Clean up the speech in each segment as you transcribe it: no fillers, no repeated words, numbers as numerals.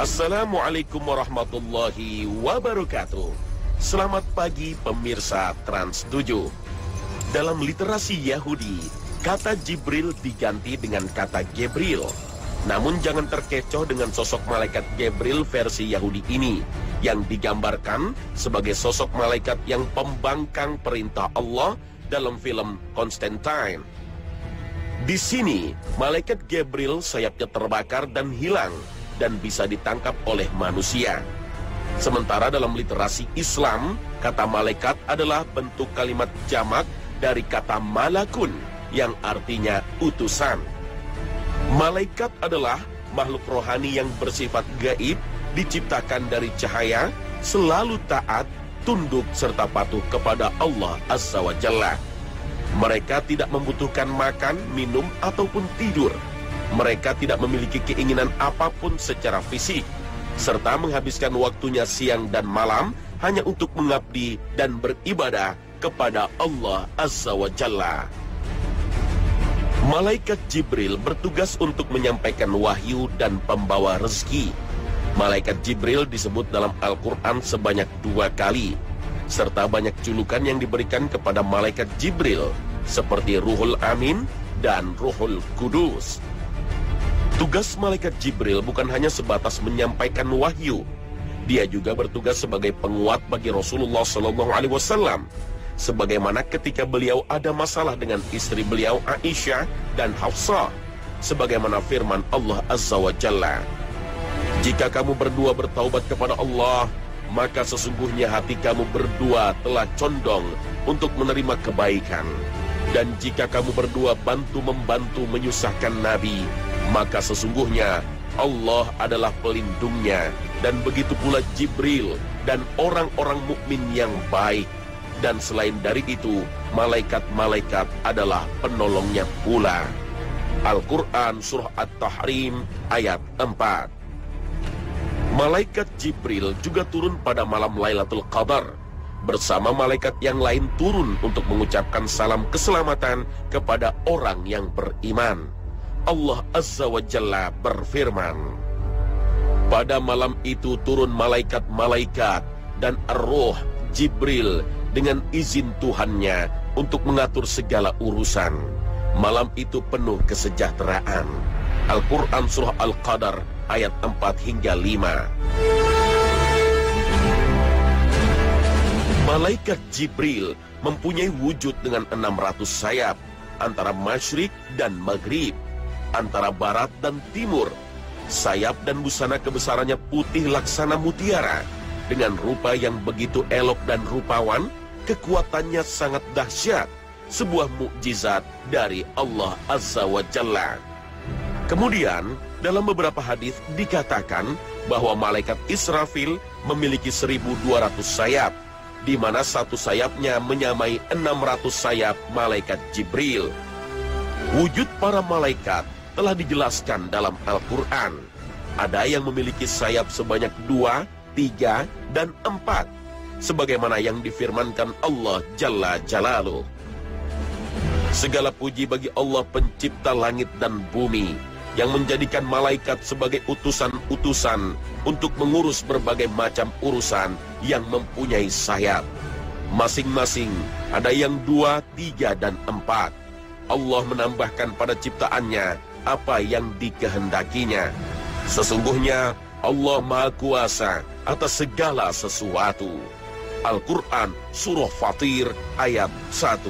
Assalamualaikum warahmatullahi wabarakatuh. Selamat pagi pemirsa Trans 7. Dalam literasi Yahudi, kata Jibril diganti dengan kata Gebril. Namun jangan terkecoh dengan sosok malaikat Gebril versi Yahudi ini, yang digambarkan sebagai sosok malaikat yang pembangkang perintah Allah dalam film Constantine. Di sini, malaikat Gebril sayapnya terbakar dan hilang, dan bisa ditangkap oleh manusia. Sementara dalam literasi Islam, kata malaikat adalah bentuk kalimat jamak dari kata malakun, yang artinya utusan. Malaikat adalah makhluk rohani yang bersifat gaib, diciptakan dari cahaya, selalu taat, tunduk, serta patuh kepada Allah Azza wa Jalla. Mereka tidak membutuhkan makan, minum, ataupun tidur. Mereka tidak memiliki keinginan apapun secara fisik, serta menghabiskan waktunya siang dan malam hanya untuk mengabdi dan beribadah kepada Allah Azza wa Jalla. Malaikat Jibril bertugas untuk menyampaikan wahyu dan pembawa rezeki. Malaikat Jibril disebut dalam Al-Quran sebanyak 2 kali, serta banyak julukan yang diberikan kepada malaikat Jibril, seperti Ruhul Amin dan Ruhul Kudus. Tugas malaikat Jibril bukan hanya sebatas menyampaikan wahyu. Dia juga bertugas sebagai penguat bagi Rasulullah SAW. Sebagaimana ketika beliau ada masalah dengan istri beliau Aisyah dan Hafsah. Sebagaimana firman Allah Azza wa Jalla, "Jika kamu berdua bertaubat kepada Allah, maka sesungguhnya hati kamu berdua telah condong untuk menerima kebaikan. Dan jika kamu berdua bantu-membantu menyusahkan Nabi, maka sesungguhnya Allah adalah pelindungnya, dan begitu pula Jibril dan orang-orang mukmin yang baik. Dan selain dari itu, malaikat-malaikat adalah penolongnya pula." Al-Quran Surah At-Tahrim ayat 4. Malaikat Jibril juga turun pada malam Lailatul Qadar, bersama malaikat yang lain turun untuk mengucapkan salam keselamatan kepada orang yang beriman. Allah Azza wa Jalla berfirman, "Pada malam itu turun malaikat-malaikat dan Ar-Ruh Jibril dengan izin Tuhannya untuk mengatur segala urusan. Malam itu penuh kesejahteraan." Al-Quran Surah Al-Qadar ayat 4 hingga 5. Malaikat Jibril mempunyai wujud dengan 600 sayap, antara masyrik dan maghrib, antara barat dan timur. Sayap dan busana kebesarannya putih laksana mutiara, dengan rupa yang begitu elok dan rupawan. Kekuatannya sangat dahsyat, sebuah mukjizat dari Allah Azza wa Jalla. Kemudian dalam beberapa hadis dikatakan bahwa malaikat Israfil memiliki 1200 sayap, di mana satu sayapnya menyamai 600 sayap malaikat Jibril. Wujud para malaikat telah dijelaskan dalam Al-Quran. Ada yang memiliki sayap sebanyak 2, 3, dan 4, sebagaimana yang difirmankan Allah Jalla Jalaluh. Segala puji bagi Allah pencipta langit dan bumi, yang menjadikan malaikat sebagai utusan-utusan untuk mengurus berbagai macam urusan yang mempunyai sayap. Masing-masing ada yang 2, 3, dan 4. Allah menambahkan pada ciptaannya apa yang dikehendakinya. Sesungguhnya Allah Maha Kuasa atas segala sesuatu. Al-Quran Surah Fatir ayat 1.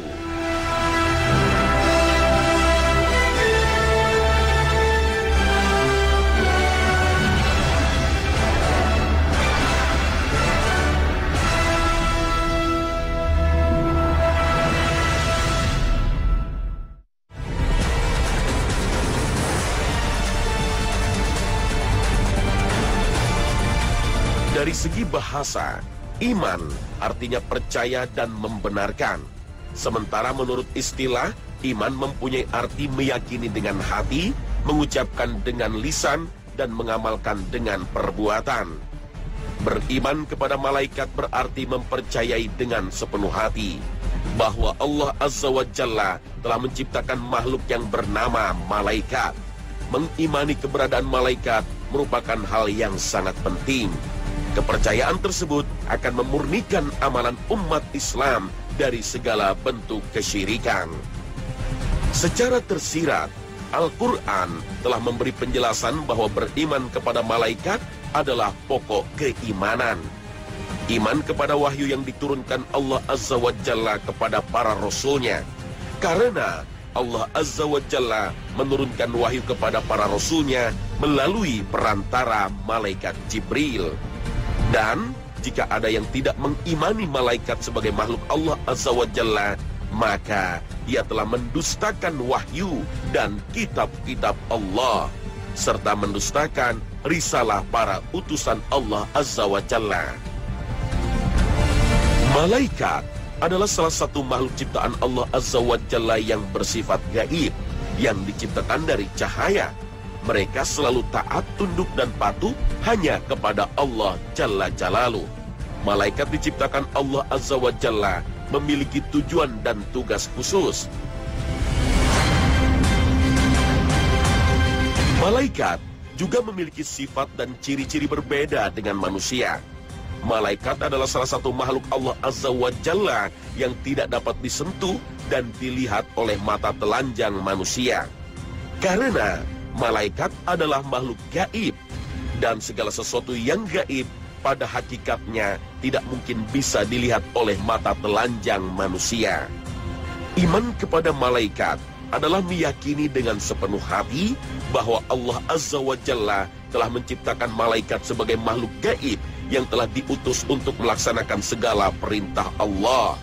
Dari segi bahasa, iman artinya percaya dan membenarkan. Sementara menurut istilah, iman mempunyai arti meyakini dengan hati, mengucapkan dengan lisan, dan mengamalkan dengan perbuatan. Beriman kepada malaikat berarti mempercayai dengan sepenuh hati bahwa Allah Azza wa Jalla telah menciptakan makhluk yang bernama malaikat. Mengimani keberadaan malaikat merupakan hal yang sangat penting. Kepercayaan tersebut akan memurnikan amalan umat Islam dari segala bentuk kesyirikan. Secara tersirat, Al-Quran telah memberi penjelasan bahwa beriman kepada malaikat adalah pokok keimanan. Iman kepada wahyu yang diturunkan Allah Azza wa Jalla kepada para rasulnya. Karena Allah Azza wa Jalla menurunkan wahyu kepada para rasulnya melalui perantara malaikat Jibril. Dan jika ada yang tidak mengimani malaikat sebagai makhluk Allah Azza wa Jalla, maka dia telah mendustakan wahyu dan kitab-kitab Allah, serta mendustakan risalah para utusan Allah Azza wa Jalla. Malaikat adalah salah satu makhluk ciptaan Allah Azza wa Jalla yang bersifat gaib, yang diciptakan dari cahaya. Mereka selalu taat, tunduk, dan patuh hanya kepada Allah Jalla Jalaluh. Malaikat diciptakan Allah Azza wa Jalla memiliki tujuan dan tugas khusus. Malaikat juga memiliki sifat dan ciri-ciri berbeda dengan manusia. Malaikat adalah salah satu makhluk Allah Azza wa Jalla yang tidak dapat disentuh dan dilihat oleh mata telanjang manusia. Karena malaikat adalah makhluk gaib, dan segala sesuatu yang gaib pada hakikatnya tidak mungkin bisa dilihat oleh mata telanjang manusia. Iman kepada malaikat adalah meyakini dengan sepenuh hati bahwa Allah Azza wa Jalla telah menciptakan malaikat sebagai makhluk gaib yang telah diutus untuk melaksanakan segala perintah Allah.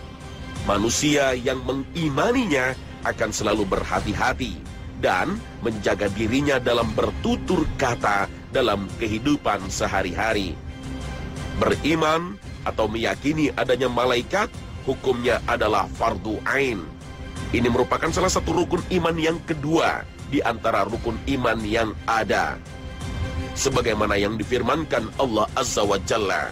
Manusia yang mengimaninya akan selalu berhati-hati dan menjaga dirinya dalam bertutur kata dalam kehidupan sehari-hari. Beriman atau meyakini adanya malaikat, hukumnya adalah fardu ain. Ini merupakan salah satu rukun iman yang kedua di antara rukun iman yang ada. Sebagaimana yang difirmankan Allah Azza wa Jalla,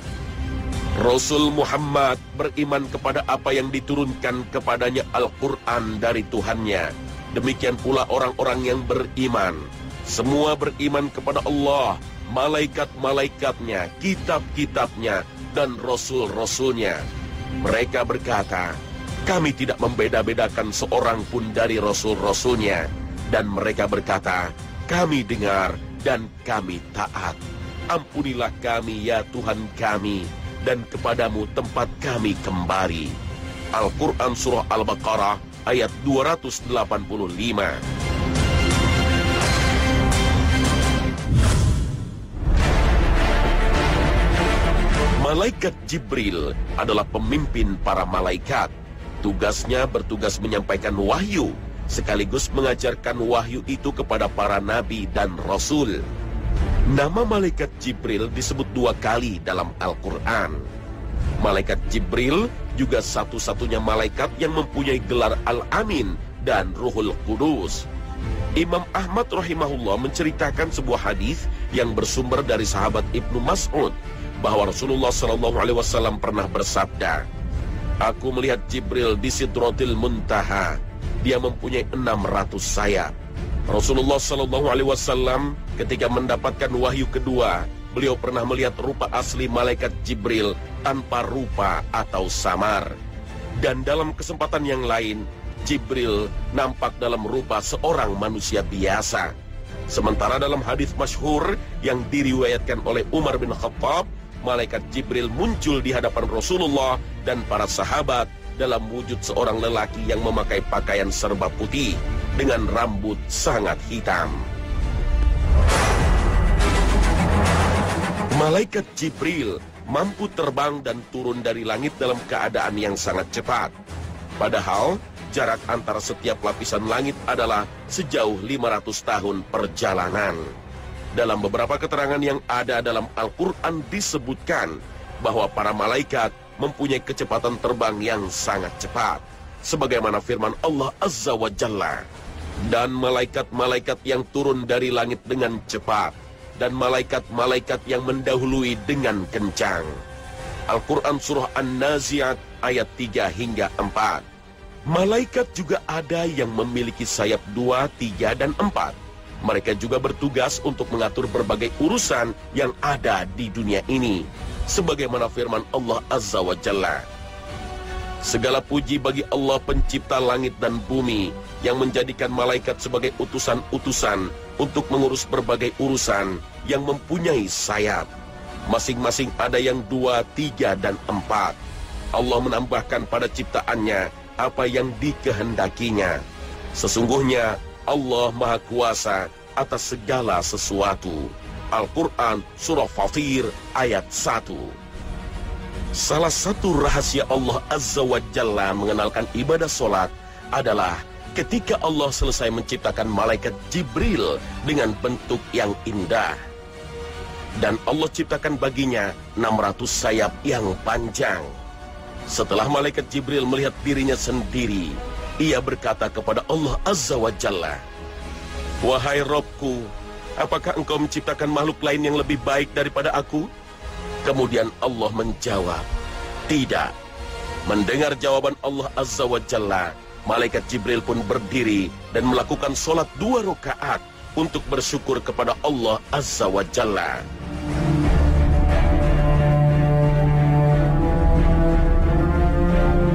Rasul Muhammad beriman kepada apa yang diturunkan kepadanya Al-Quran dari Tuhannya. Demikian pula orang-orang yang beriman. Semua beriman kepada Allah, malaikat-malaikatnya, kitab-kitabnya, dan rasul-rasulnya. Mereka berkata, kami tidak membeda-bedakan seorang pun dari rasul-rasulnya. Dan mereka berkata, kami dengar dan kami taat. Ampunilah kami ya Tuhan kami, dan kepadamu tempat kami kembali. Al-Quran Surah Al-Baqarah ayat 285. Malaikat Jibril adalah pemimpin para malaikat. Tugasnya bertugas menyampaikan wahyu, sekaligus mengajarkan wahyu itu kepada para nabi dan rasul. Nama malaikat Jibril disebut 2 kali dalam Al-Quran. Malaikat Jibril juga satu-satunya malaikat yang mempunyai gelar Al-Amin dan Ruhul Qudus. Imam Ahmad rahimahullah menceritakan sebuah hadis yang bersumber dari sahabat Ibnu Mas'ud bahwa Rasulullah SAW pernah bersabda, aku melihat Jibril di Sidratil Muntaha. Dia mempunyai 600 sayap. Rasulullah SAW ketika mendapatkan wahyu kedua, beliau pernah melihat rupa asli malaikat Jibril tanpa rupa atau samar. Dan dalam kesempatan yang lain, Jibril nampak dalam rupa seorang manusia biasa. Sementara dalam hadis masyhur yang diriwayatkan oleh Umar bin Khattab, malaikat Jibril muncul di hadapan Rasulullah dan para sahabat dalam wujud seorang lelaki yang memakai pakaian serba putih dengan rambut sangat hitam. Malaikat Jibril mampu terbang dan turun dari langit dalam keadaan yang sangat cepat. Padahal jarak antara setiap lapisan langit adalah sejauh 500 tahun perjalanan. Dalam beberapa keterangan yang ada dalam Al-Quran disebutkan bahwa para malaikat mempunyai kecepatan terbang yang sangat cepat. Sebagaimana firman Allah Azza wa Jalla, dan malaikat-malaikat yang turun dari langit dengan cepat, dan malaikat-malaikat yang mendahului dengan kencang. Al-Quran Surah An-Nazi'at ayat 3 hingga 4. Malaikat juga ada yang memiliki sayap 2, 3, dan 4. Mereka juga bertugas untuk mengatur berbagai urusan yang ada di dunia ini, sebagaimana firman Allah Azza wa Jalla. Segala puji bagi Allah pencipta langit dan bumi, yang menjadikan malaikat sebagai utusan-utusan untuk mengurus berbagai urusan yang mempunyai sayap. Masing-masing ada yang 2, 3, dan 4. Allah menambahkan pada ciptaannya apa yang dikehendakinya. Sesungguhnya Allah Maha Kuasa atas segala sesuatu. Al-Quran Surah Fatir ayat 1. Salah satu rahasia Allah Azza wa Jalla mengenalkan ibadah solat adalah ketika Allah selesai menciptakan malaikat Jibril dengan bentuk yang indah. Dan Allah ciptakan baginya 600 sayap yang panjang. Setelah malaikat Jibril melihat dirinya sendiri, ia berkata kepada Allah Azza wa Jalla, "Wahai Robku, apakah engkau menciptakan makhluk lain yang lebih baik daripada aku?" Kemudian Allah menjawab, "Tidak." Mendengar jawaban Allah Azza wa Jalla, malaikat Jibril pun berdiri dan melakukan sholat 2 rakaat untuk bersyukur kepada Allah Azza wa Jalla.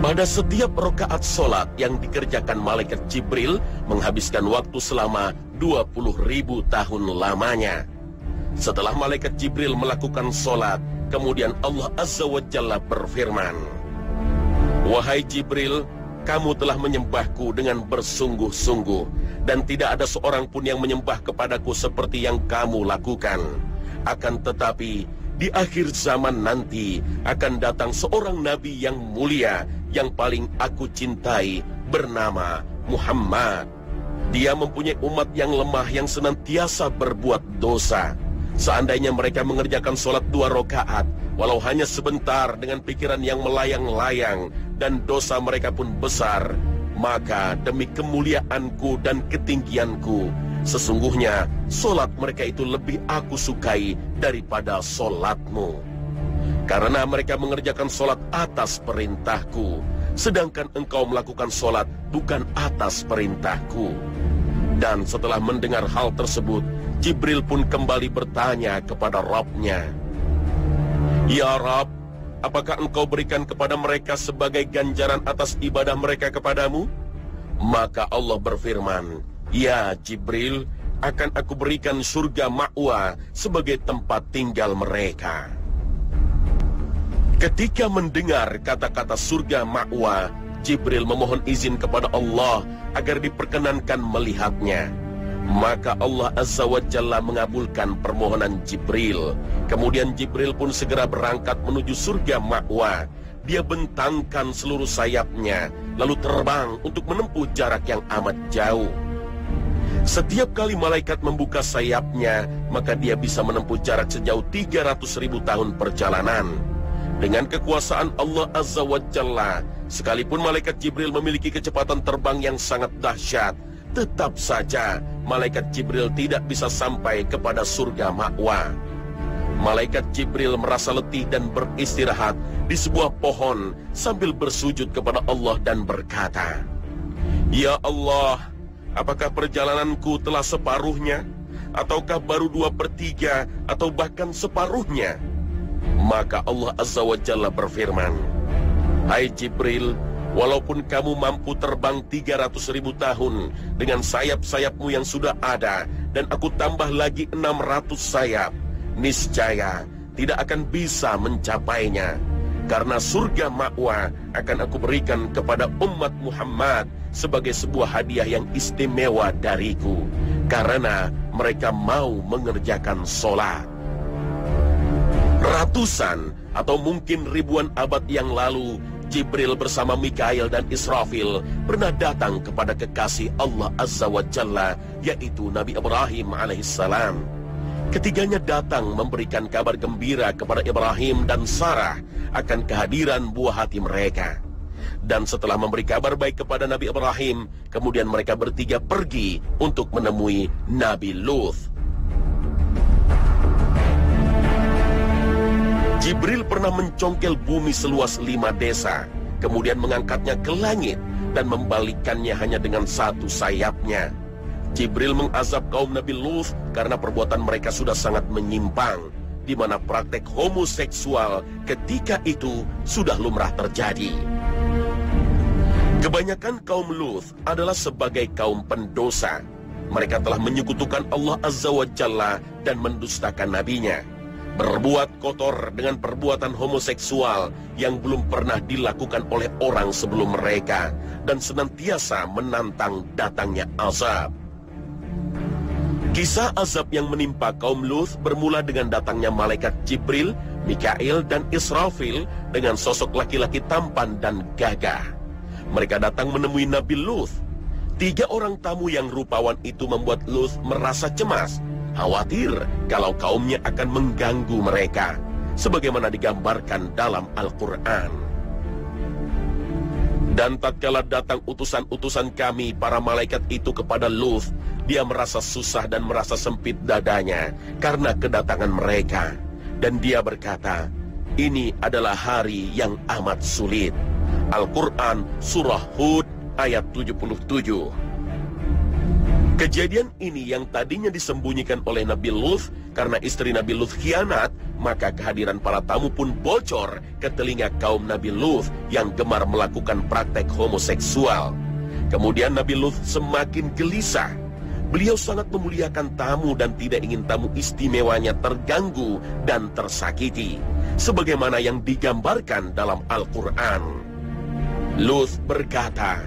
Pada setiap rakaat solat yang dikerjakan malaikat Jibril menghabiskan waktu selama 20.000 tahun lamanya. Setelah malaikat Jibril melakukan solat, kemudian Allah Azza wa Jalla berfirman, "Wahai Jibril, kamu telah menyembahku dengan bersungguh-sungguh, dan tidak ada seorang pun yang menyembah kepadaku seperti yang kamu lakukan. Akan tetapi, di akhir zaman nanti akan datang seorang nabi yang mulia, yang paling aku cintai, bernama Muhammad. Dia mempunyai umat yang lemah yang senantiasa berbuat dosa. Seandainya mereka mengerjakan sholat 2 rakaat, walau hanya sebentar dengan pikiran yang melayang-layang, dan dosa mereka pun besar, maka demi kemuliaanku dan ketinggianku, sesungguhnya sholat mereka itu lebih aku sukai daripada sholatmu. Karena mereka mengerjakan sholat atas perintahku, sedangkan engkau melakukan sholat bukan atas perintahku." Dan setelah mendengar hal tersebut, Jibril pun kembali bertanya kepada Rabb-Nya, "Ya Rabb, apakah engkau berikan kepada mereka sebagai ganjaran atas ibadah mereka kepadamu?" Maka Allah berfirman, "Ya Jibril, akan aku berikan surga ma'wa sebagai tempat tinggal mereka." Ketika mendengar kata-kata surga ma'wa, Jibril memohon izin kepada Allah agar diperkenankan melihatnya. Maka Allah Azza wa Jalla mengabulkan permohonan Jibril. Kemudian Jibril pun segera berangkat menuju surga ma'wa. Dia bentangkan seluruh sayapnya, lalu terbang untuk menempuh jarak yang amat jauh. Setiap kali malaikat membuka sayapnya, maka dia bisa menempuh jarak sejauh 300.000 tahun perjalanan. Dengan kekuasaan Allah Azza wa Jalla, sekalipun malaikat Jibril memiliki kecepatan terbang yang sangat dahsyat, tetap saja malaikat Jibril tidak bisa sampai kepada surga ma'wa. Malaikat Jibril merasa letih dan beristirahat di sebuah pohon sambil bersujud kepada Allah dan berkata, "Ya Allah, apakah perjalananku telah separuhnya? Ataukah baru 2/3 atau bahkan separuhnya?" Maka Allah Azza wa Jalla berfirman, "Hai Jibril, walaupun kamu mampu terbang 300.000 tahun dengan sayap-sayapmu yang sudah ada, dan aku tambah lagi 600 sayap, niscaya tidak akan bisa mencapainya. Karena surga ma'wa akan aku berikan kepada umat Muhammad sebagai sebuah hadiah yang istimewa dariku, karena mereka mau mengerjakan sholat." Ratusan atau mungkin ribuan abad yang lalu, Jibril bersama Mikail dan Israfil pernah datang kepada kekasih Allah Azza wa Jalla, yaitu Nabi Ibrahim alaihissalam. Ketiganya datang memberikan kabar gembira kepada Ibrahim dan Sarah akan kehadiran buah hati mereka. Dan setelah memberi kabar baik kepada Nabi Ibrahim, kemudian mereka bertiga pergi untuk menemui Nabi Lut. Jibril pernah mencongkel bumi seluas 5 desa, kemudian mengangkatnya ke langit dan membalikkannya hanya dengan 1 sayapnya. Jibril mengazab kaum Nabi Lut karena perbuatan mereka sudah sangat menyimpang, di mana praktek homoseksual ketika itu sudah lumrah terjadi. Kebanyakan kaum Lut adalah sebagai kaum pendosa. Mereka telah menyekutukan Allah Azza wa Jalla dan mendustakan nabinya. Berbuat kotor dengan perbuatan homoseksual yang belum pernah dilakukan oleh orang sebelum mereka, dan senantiasa menantang datangnya azab. Kisah azab yang menimpa kaum Lut bermula dengan datangnya malaikat Jibril, Mikail, dan Israfil dengan sosok laki-laki tampan dan gagah. Mereka datang menemui Nabi Lut. 3 orang tamu yang rupawan itu membuat Lut merasa cemas, khawatir kalau kaumnya akan mengganggu mereka, sebagaimana digambarkan dalam Al-Quran. Dan tatkala datang utusan-utusan kami, para malaikat itu kepada Lut, dia merasa susah dan merasa sempit dadanya karena kedatangan mereka. Dan dia berkata, ini adalah hari yang amat sulit. Al-Quran Surah Hud ayat 77. Kejadian ini yang tadinya disembunyikan oleh Nabi Lut karena istri Nabi Lut khianat, maka kehadiran para tamu pun bocor ke telinga kaum Nabi Lut yang gemar melakukan praktek homoseksual. Kemudian Nabi Lut semakin gelisah. Beliau sangat memuliakan tamu dan tidak ingin tamu istimewanya terganggu dan tersakiti, sebagaimana yang digambarkan dalam Al-Quran. Lut berkata,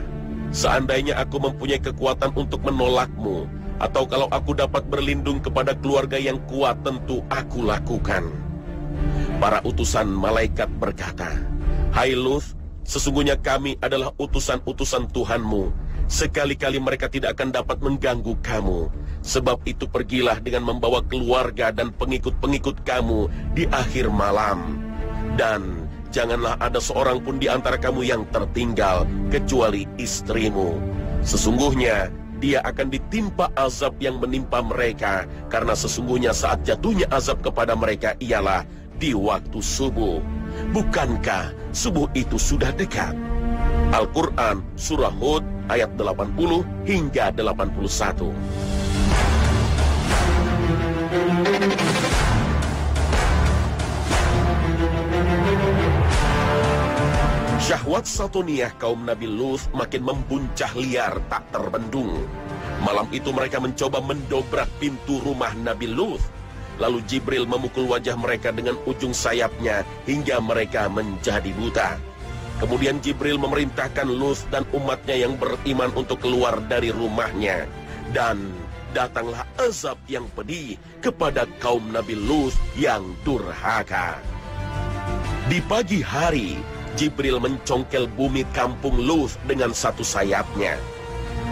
seandainya aku mempunyai kekuatan untuk menolakmu, atau kalau aku dapat berlindung kepada keluarga yang kuat, tentu aku lakukan. Para utusan malaikat berkata, hai Lut, sesungguhnya kami adalah utusan-utusan Tuhanmu. Sekali-kali mereka tidak akan dapat mengganggu kamu. Sebab itu pergilah dengan membawa keluarga dan pengikut-pengikut kamu di akhir malam. Dan janganlah ada seorang pun di antara kamu yang tertinggal, kecuali istrimu. Sesungguhnya dia akan ditimpa azab yang menimpa mereka, karena sesungguhnya saat jatuhnya azab kepada mereka ialah di waktu subuh. Bukankah subuh itu sudah dekat? Al-Quran Surah Hud ayat 80 hingga 81. Syahwat satoniyah kaum Nabi Lut makin membuncah liar tak terbendung. Malam itu mereka mencoba mendobrak pintu rumah Nabi Lut. Lalu Jibril memukul wajah mereka dengan ujung sayapnya hingga mereka menjadi buta. Kemudian Jibril memerintahkan Lut dan umatnya yang beriman untuk keluar dari rumahnya. Dan datanglah azab yang pedih kepada kaum Nabi Lut yang durhaka. Di pagi hari, Jibril mencongkel bumi kampung Lut dengan satu sayapnya.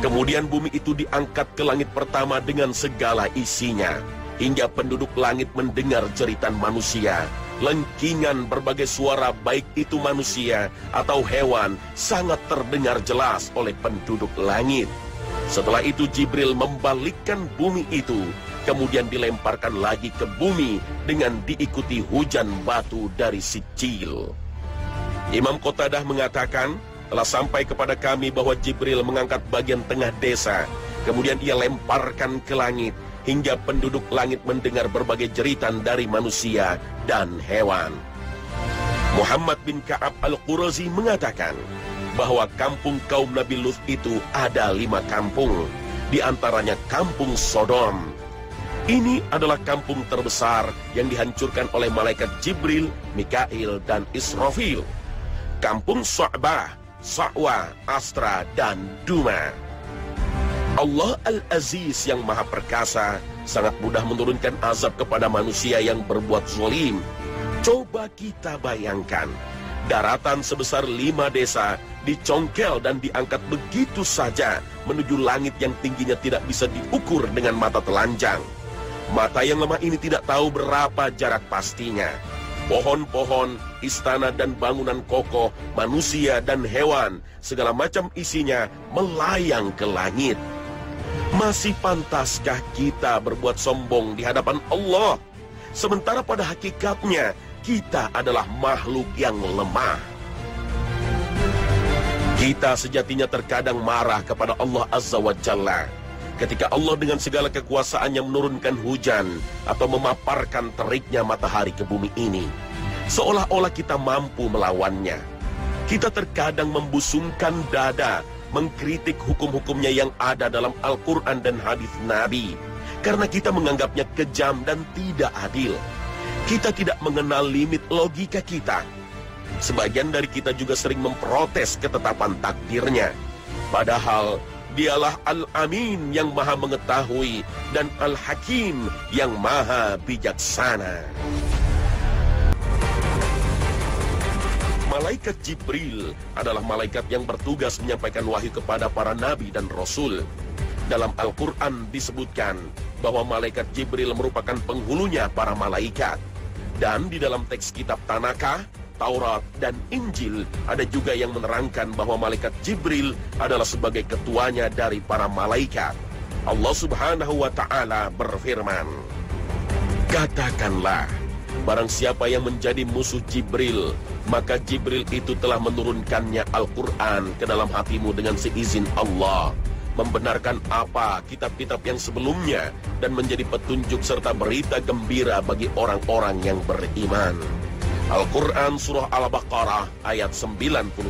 Kemudian bumi itu diangkat ke langit pertama dengan segala isinya, hingga penduduk langit mendengar jeritan manusia. Lengkingan berbagai suara, baik itu manusia atau hewan, sangat terdengar jelas oleh penduduk langit. Setelah itu Jibril membalikkan bumi itu, kemudian dilemparkan lagi ke bumi dengan diikuti hujan batu dari Sijil. Imam Qatadah mengatakan, telah sampai kepada kami bahwa Jibril mengangkat bagian tengah desa, kemudian ia lemparkan ke langit, hingga penduduk langit mendengar berbagai jeritan dari manusia dan hewan. Muhammad bin Ka'ab al-Qurazi mengatakan bahwa kampung kaum Nabi Lut itu ada 5 kampung, di antaranya kampung Sodom. Ini adalah kampung terbesar yang dihancurkan oleh malaikat Jibril, Mikail, dan Israfil. Kampung Sa'bah, Sa'wa, Astra, dan Duma. Allah Al-Aziz yang Maha Perkasa sangat mudah menurunkan azab kepada manusia yang berbuat zalim. Coba kita bayangkan, daratan sebesar 5 desa dicongkel dan diangkat begitu saja menuju langit yang tingginya tidak bisa diukur dengan mata telanjang. Mata yang lemah ini tidak tahu berapa jarak pastinya. Pohon-pohon, istana dan bangunan kokoh, manusia dan hewan, segala macam isinya melayang ke langit. Masih pantaskah kita berbuat sombong di hadapan Allah? Sementara pada hakikatnya kita adalah makhluk yang lemah. Kita sejatinya terkadang marah kepada Allah Azza wa Jalla. Ketika Allah dengan segala kekuasaannya menurunkan hujan atau memaparkan teriknya matahari ke bumi ini, seolah-olah kita mampu melawannya. Kita terkadang membusungkan dada, mengkritik hukum-hukumnya yang ada dalam Al-Quran dan hadis Nabi, karena kita menganggapnya kejam dan tidak adil. Kita tidak mengenal limit logika kita. Sebagian dari kita juga sering memprotes ketetapan takdirnya. Padahal Dialah Al-Amin yang maha mengetahui dan Al-Hakim yang maha bijaksana. Malaikat Jibril adalah malaikat yang bertugas menyampaikan wahyu kepada para nabi dan rasul. Dalam Al-Quran disebutkan bahwa malaikat Jibril merupakan penghulunya para malaikat. Dan di dalam teks kitab Tanakh, Taurat, dan Injil ada juga yang menerangkan bahwa malaikat Jibril adalah sebagai ketuanya dari para malaikat. Allah Subhanahu wa Ta'ala berfirman, "Katakanlah, barang siapa yang menjadi musuh Jibril, maka Jibril itu telah menurunkannya Al-Quran ke dalam hatimu dengan seizin Allah, membenarkan apa kitab-kitab yang sebelumnya dan menjadi petunjuk serta berita gembira bagi orang-orang yang beriman." Al-Quran Surah Al-Baqarah ayat 97.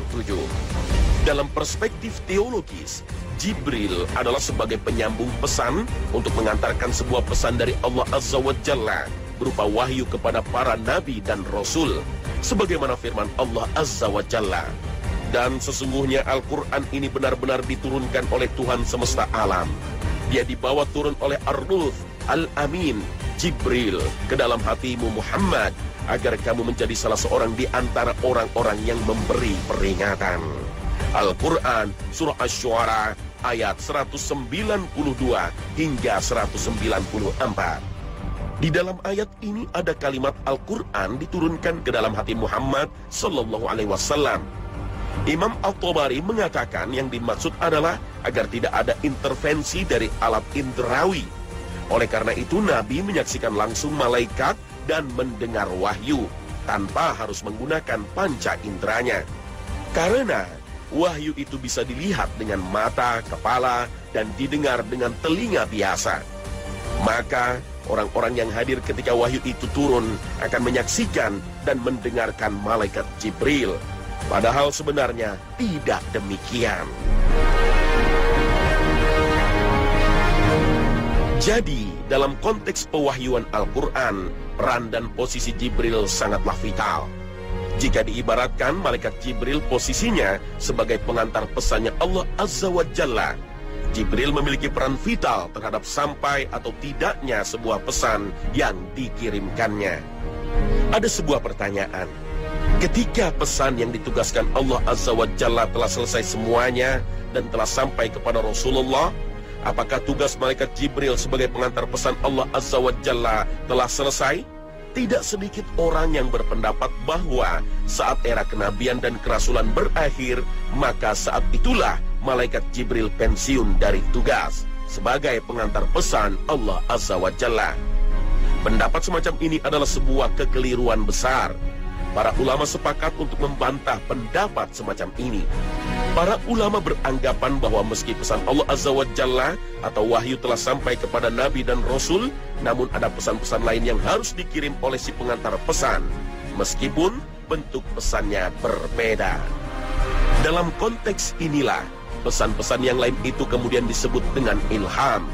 Dalam perspektif teologis, Jibril adalah sebagai penyambung pesan untuk mengantarkan sebuah pesan dari Allah Azza wa Jalla berupa wahyu kepada para nabi dan rasul, sebagaimana firman Allah Azza wa Jalla. Dan sesungguhnya Al-Quran ini benar-benar diturunkan oleh Tuhan semesta alam. Dia dibawa turun oleh Ar-Ruh Al-Amin Jibril ke dalam hatimu Muhammad, agar kamu menjadi salah seorang di antara orang-orang yang memberi peringatan. Al-Quran Surah Asy-Syu'ara ayat 192 hingga 194. Di dalam ayat ini ada kalimat Al-Quran diturunkan ke dalam hati Muhammad Sallallahu Alaihi Wasallam. Imam At-Tabari mengatakan yang dimaksud adalah agar tidak ada intervensi dari alat indrawi. Oleh karena itu Nabi menyaksikan langsung malaikat dan mendengar wahyu tanpa harus menggunakan panca inderanya. Karena wahyu itu bisa dilihat dengan mata, kepala, dan didengar dengan telinga biasa. Maka orang-orang yang hadir ketika wahyu itu turun akan menyaksikan dan mendengarkan malaikat Jibril. Padahal sebenarnya tidak demikian. Jadi, dalam konteks pewahyuan Al-Quran, peran dan posisi Jibril sangatlah vital. Jika diibaratkan, malaikat Jibril posisinya sebagai pengantar pesannya Allah Azza wa Jalla. Jibril memiliki peran vital terhadap sampai atau tidaknya sebuah pesan yang dikirimkannya. Ada sebuah pertanyaan. Ketika pesan yang ditugaskan Allah Azza wa Jalla telah selesai semuanya dan telah sampai kepada Rasulullah, apakah tugas malaikat Jibril sebagai pengantar pesan Allah Azza wa Jalla telah selesai? Tidak sedikit orang yang berpendapat bahwa saat era kenabian dan kerasulan berakhir, maka saat itulah malaikat Jibril pensiun dari tugas sebagai pengantar pesan Allah Azza wa Jalla. Pendapat semacam ini adalah sebuah kekeliruan besar. Para ulama sepakat untuk membantah pendapat semacam ini. Para ulama beranggapan bahwa meski pesan Allah Azza wa Jalla atau wahyu telah sampai kepada Nabi dan Rasul, namun ada pesan-pesan lain yang harus dikirim oleh si pengantar pesan, meskipun bentuk pesannya berbeda. Dalam konteks inilah, pesan-pesan yang lain itu kemudian disebut dengan ilham.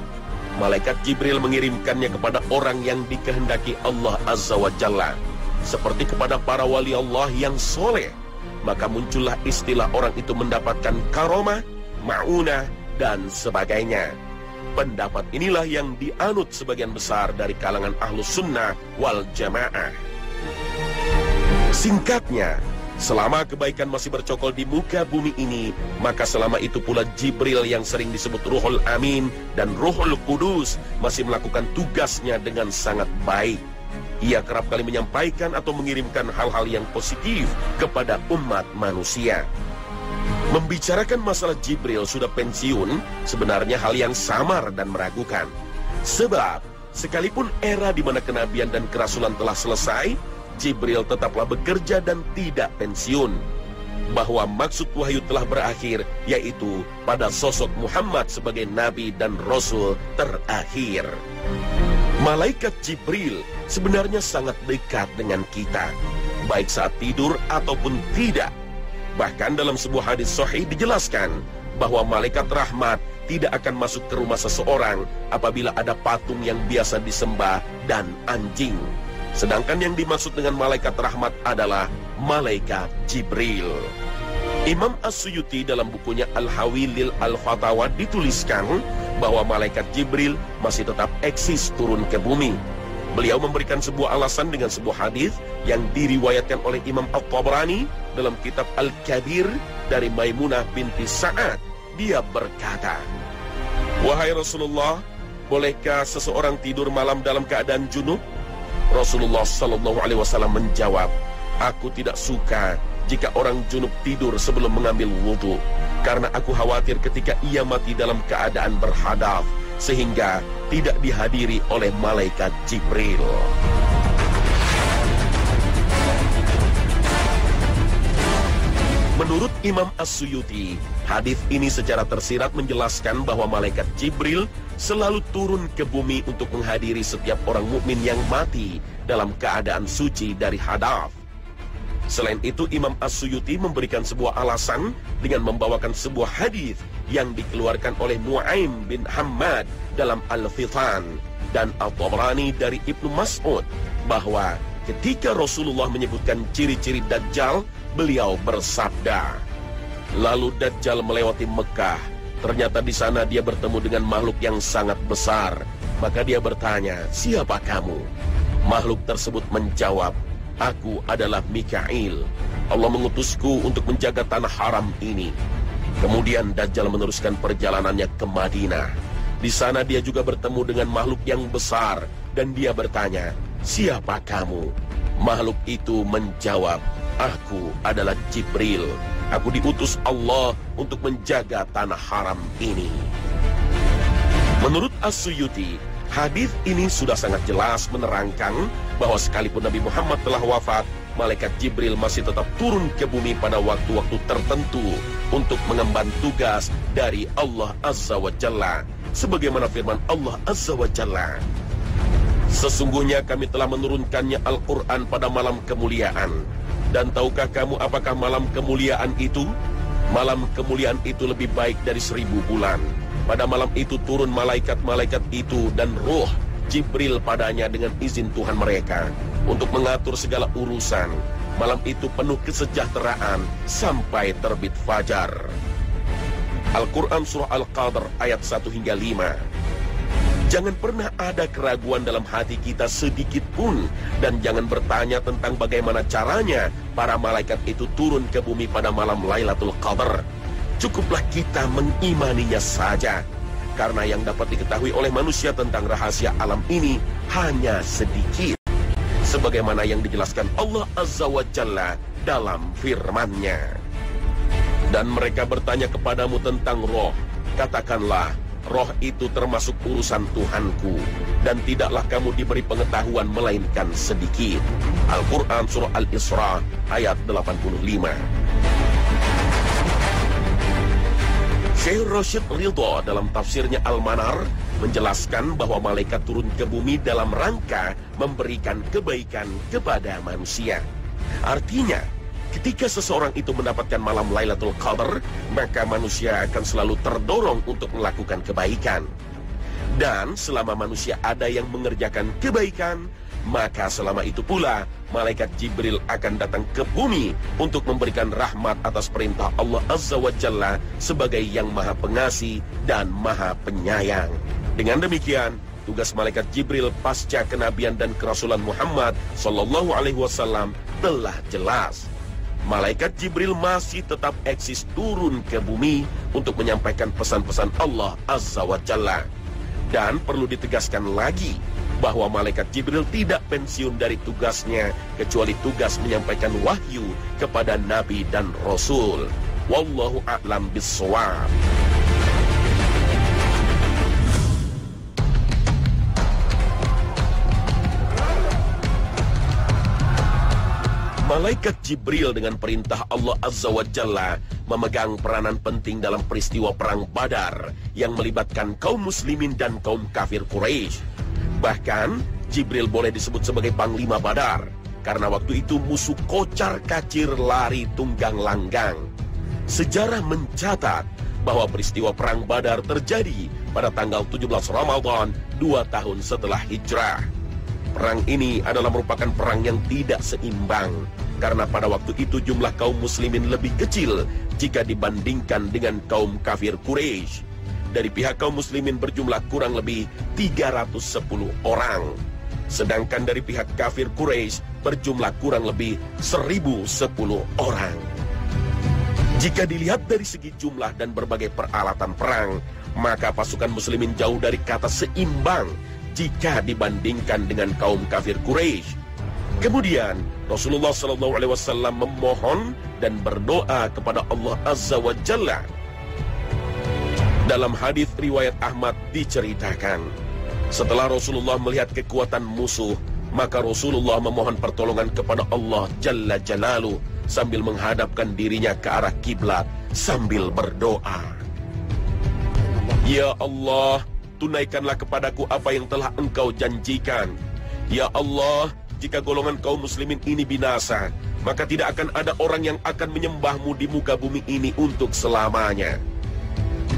Malaikat Jibril mengirimkannya kepada orang yang dikehendaki Allah Azza wa Jalla, seperti kepada para wali Allah yang soleh. Maka muncullah istilah orang itu mendapatkan karomah, ma'unah, dan sebagainya. Pendapat inilah yang dianut sebagian besar dari kalangan ahlus sunnah wal jamaah. Singkatnya, selama kebaikan masih bercokol di muka bumi ini, maka selama itu pula Jibril yang sering disebut Ruhul Amin dan Ruhul Qudus masih melakukan tugasnya dengan sangat baik. Ia kerap kali menyampaikan atau mengirimkan hal-hal yang positif kepada umat manusia. Membicarakan masalah Jibril sudah pensiun sebenarnya hal yang samar dan meragukan. Sebab, sekalipun era di mana kenabian dan kerasulan telah selesai, Jibril tetaplah bekerja dan tidak pensiun. bahwa maksud wahyu telah berakhir, yaitu pada sosok Muhammad sebagai Nabi dan Rasul terakhir. Malaikat Jibril sebenarnya sangat dekat dengan kita, baik saat tidur ataupun tidak. Bahkan dalam sebuah hadis sahih dijelaskan bahwa malaikat rahmat tidak akan masuk ke rumah seseorang apabila ada patung yang biasa disembah dan anjing. Sedangkan yang dimaksud dengan malaikat rahmat adalah malaikat Jibril. Imam As-Suyuti dalam bukunya Al-Hawilil Al-Fatawa dituliskan bahwa malaikat Jibril masih tetap eksis turun ke bumi. Beliau memberikan sebuah alasan dengan sebuah hadis yang diriwayatkan oleh Imam At-Tabrani dalam kitab Al-Kabir dari Maimunah binti Sa'ad. Dia berkata, "Wahai Rasulullah, bolehkah seseorang tidur malam dalam keadaan junub?" Rasulullah sallallahu alaihi wasallam menjawab, "Aku tidak suka jika orang junub tidur sebelum mengambil wudu, karena aku khawatir ketika ia mati dalam keadaan berhadas, sehingga tidak dihadiri oleh malaikat Jibril." Menurut Imam As-Suyuti, hadis ini secara tersirat menjelaskan bahwa malaikat Jibril selalu turun ke bumi untuk menghadiri setiap orang mukmin yang mati dalam keadaan suci dari hadas. Selain itu, Imam As-Suyuti memberikan sebuah alasan dengan membawakan sebuah hadis yang dikeluarkan oleh Nu'aim bin Hammad dalam Al-Fitan dan At-Tabrani dari Ibnu Mas'ud bahwa ketika Rasulullah menyebutkan ciri-ciri Dajjal, beliau bersabda, "Lalu Dajjal melewati Mekah. Ternyata di sana dia bertemu dengan makhluk yang sangat besar. Maka dia bertanya, 'Siapa kamu?' Makhluk tersebut menjawab, 'Aku adalah Mikail. Allah mengutusku untuk menjaga tanah haram ini.' Kemudian Dajjal meneruskan perjalanannya ke Madinah. Di sana dia juga bertemu dengan makhluk yang besar dan dia bertanya, 'Siapa kamu?' Makhluk itu menjawab, 'Aku adalah Jibril. Aku diutus Allah untuk menjaga tanah haram ini.'" Menurut As-Suyuti, hadis ini sudah sangat jelas menerangkan bahwa sekalipun Nabi Muhammad telah wafat, malaikat Jibril masih tetap turun ke bumi pada waktu-waktu tertentu untuk mengemban tugas dari Allah Azza wa Jalla. Sebagaimana firman Allah Azza wa Jalla, "Sesungguhnya kami telah menurunkannya Al-Quran pada malam kemuliaan. Dan tahukah kamu apakah malam kemuliaan itu? Malam kemuliaan itu lebih baik dari 1000 bulan. Pada malam itu turun malaikat-malaikat itu dan roh Jibril padanya dengan izin Tuhan mereka untuk mengatur segala urusan. Malam itu penuh kesejahteraan sampai terbit fajar." Al-Quran Surah Al-Qadr ayat 1 hingga 5. Jangan pernah ada keraguan dalam hati kita sedikit pun, dan jangan bertanya tentang bagaimana caranya para malaikat itu turun ke bumi pada malam Lailatul Qadar. Cukuplah kita mengimaninya saja, karena yang dapat diketahui oleh manusia tentang rahasia alam ini hanya sedikit, sebagaimana yang dijelaskan Allah Azza wa Jalla dalam firman-Nya. "Dan mereka bertanya kepadamu tentang roh, katakanlah, roh itu termasuk urusan Tuhanku, dan tidaklah kamu diberi pengetahuan melainkan sedikit." Al-Quran Surah Al-Isra ayat 85. Syekh Rashid Ridha dalam tafsirnya Al-Manar menjelaskan bahwa malaikat turun ke bumi dalam rangka memberikan kebaikan kepada manusia. Artinya, ketika seseorang itu mendapatkan malam Lailatul Qadar, maka manusia akan selalu terdorong untuk melakukan kebaikan. Dan selama manusia ada yang mengerjakan kebaikan, maka selama itu pula malaikat Jibril akan datang ke bumi untuk memberikan rahmat atas perintah Allah Azza wa Jalla sebagai yang maha pengasih dan maha penyayang. Dengan demikian, tugas malaikat Jibril pasca kenabian dan kerasulan Muhammad sallallahu alaihi wasallam telah jelas. Malaikat Jibril masih tetap eksis turun ke bumi untuk menyampaikan pesan-pesan Allah Azza wa Jalla. Dan perlu ditegaskan lagi bahwa malaikat Jibril tidak pensiun dari tugasnya kecuali tugas menyampaikan wahyu kepada Nabi dan Rasul. Wallahu a'lam bissawab. Malaikat Jibril dengan perintah Allah Azza wa Jalla memegang peranan penting dalam peristiwa perang Badar yang melibatkan kaum muslimin dan kaum kafir Quraisy. Bahkan Jibril boleh disebut sebagai Panglima Badar karena waktu itu musuh kocar-kacir lari tunggang langgang. Sejarah mencatat bahwa peristiwa perang Badar terjadi pada tanggal 17 Ramadan 2 tahun setelah hijrah. Perang ini adalah merupakan perang yang tidak seimbang karena pada waktu itu jumlah kaum muslimin lebih kecil jika dibandingkan dengan kaum kafir Quraisy. Dari pihak kaum muslimin berjumlah kurang lebih 310 orang. Sedangkan dari pihak kafir Quraisy berjumlah kurang lebih 1010 orang. Jika dilihat dari segi jumlah dan berbagai peralatan perang, maka pasukan muslimin jauh dari kata seimbang jika dibandingkan dengan kaum kafir Quraisy. Kemudian Rasulullah SAW memohon dan berdoa kepada Allah Azza wa Jalla. Dalam hadis riwayat Ahmad diceritakan, setelah Rasulullah melihat kekuatan musuh, maka Rasulullah memohon pertolongan kepada Allah Jalla Jalaluh sambil menghadapkan dirinya ke arah kiblat sambil berdoa. Ya Allah, tunaikanlah kepadaku apa yang telah Engkau janjikan. Ya Allah, jika golongan kaum muslimin ini binasa, maka tidak akan ada orang yang akan menyembahmu di muka bumi ini untuk selamanya.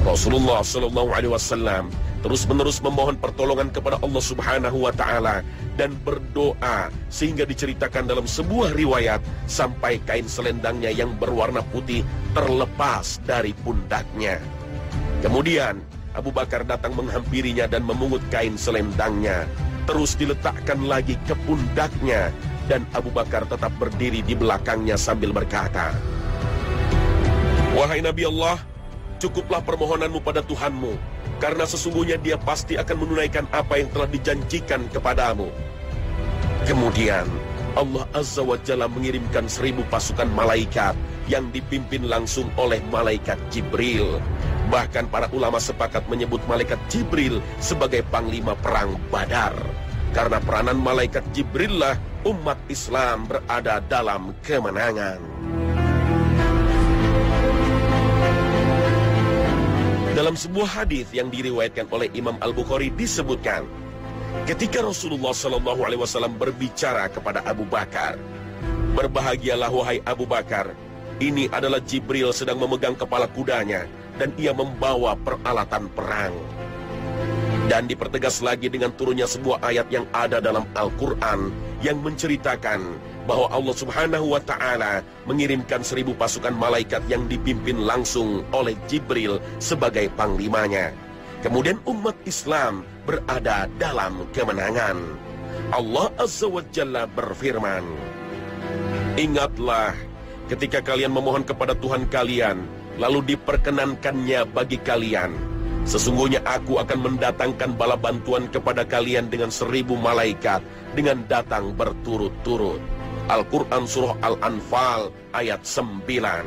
Rasulullah SAW terus-menerus memohon pertolongan kepada Allah Subhanahu wa Ta'ala dan berdoa sehingga diceritakan dalam sebuah riwayat sampai kain selendangnya yang berwarna putih terlepas dari pundaknya. Kemudian Abu Bakar datang menghampirinya dan memungut kain selendangnya, terus diletakkan lagi ke pundaknya, dan Abu Bakar tetap berdiri di belakangnya sambil berkata, "Wahai Nabi Allah, cukuplah permohonanmu pada Tuhanmu, karena sesungguhnya Dia pasti akan menunaikan apa yang telah dijanjikan kepadamu." Kemudian Allah Azza wa Jalla mengirimkan 1000 pasukan malaikat yang dipimpin langsung oleh malaikat Jibril. Bahkan para ulama sepakat menyebut malaikat Jibril sebagai panglima perang Badar, karena peranan malaikat Jibril lah umat Islam berada dalam kemenangan. Dalam sebuah hadis yang diriwayatkan oleh Imam Al-Bukhari disebutkan, ketika Rasulullah SAW berbicara kepada Abu Bakar, "Berbahagialah wahai Abu Bakar, ini adalah Jibril sedang memegang kepala kudanya dan ia membawa peralatan perang." Dan dipertegas lagi dengan turunnya sebuah ayat yang ada dalam Al-Quran yang menceritakan bahwa Allah Subhanahu wa Ta'ala mengirimkan 1000 pasukan malaikat yang dipimpin langsung oleh Jibril sebagai panglimanya. Kemudian umat Islam berada dalam kemenangan. Allah Azza wa Jalla berfirman, "Ingatlah ketika kalian memohon kepada Tuhan kalian, lalu diperkenankannya bagi kalian. Sesungguhnya aku akan mendatangkan bala bantuan kepada kalian dengan 1000 malaikat dengan datang berturut-turut." Al-Quran Surah Al-Anfal ayat 9.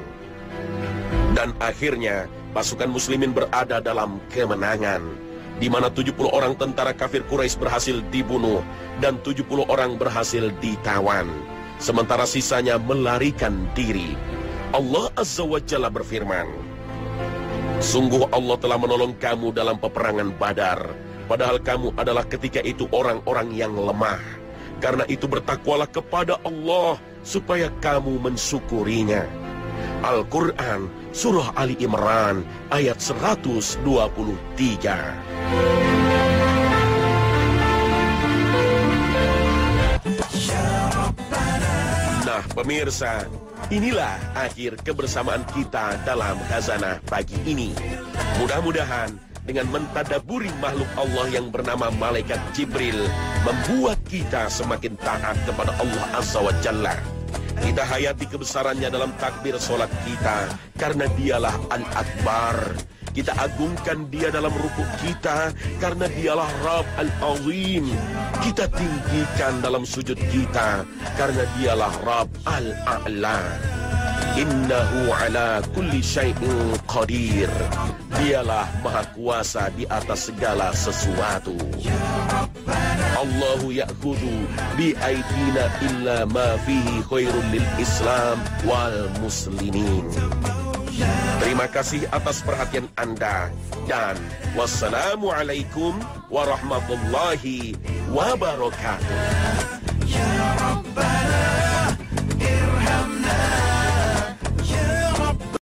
Dan akhirnya pasukan muslimin berada dalam kemenangan, di mana 70 orang tentara kafir Quraisy berhasil dibunuh dan 70 orang berhasil ditawan, sementara sisanya melarikan diri. Allah Azza wa Jalla berfirman, "Sungguh Allah telah menolong kamu dalam peperangan Badar, padahal kamu adalah ketika itu orang-orang yang lemah. Karena itu bertakwalah kepada Allah supaya kamu mensyukurinya." Al-Quran Surah Ali Imran ayat 123. Nah pemirsa, inilah akhir kebersamaan kita dalam Khazanah pagi ini. Mudah-mudahan dengan mentadaburi makhluk Allah yang bernama Malaikat Jibril membuat kita semakin taat kepada Allah Azza wa Jalla. Kita hayati kebesarannya dalam takbir solat kita, karena dialah Al-Akbar. Kita agungkan dia dalam rukuk kita, karena dialah Rabb Al-Azim. Kita tinggikan dalam sujud kita, karena dialah Rabb Al-A'la. Innahu ala kulli syai'in qadir. Dialah maha kuasa di atas segala sesuatu. Mallahu ya'khudhu bi aidina illa ma fihi khairul lil Islam wal muslimin. Terima kasih atas perhatian Anda dan wassalamualaikum warahmatullahi wabarakatuh. Ya Rabbana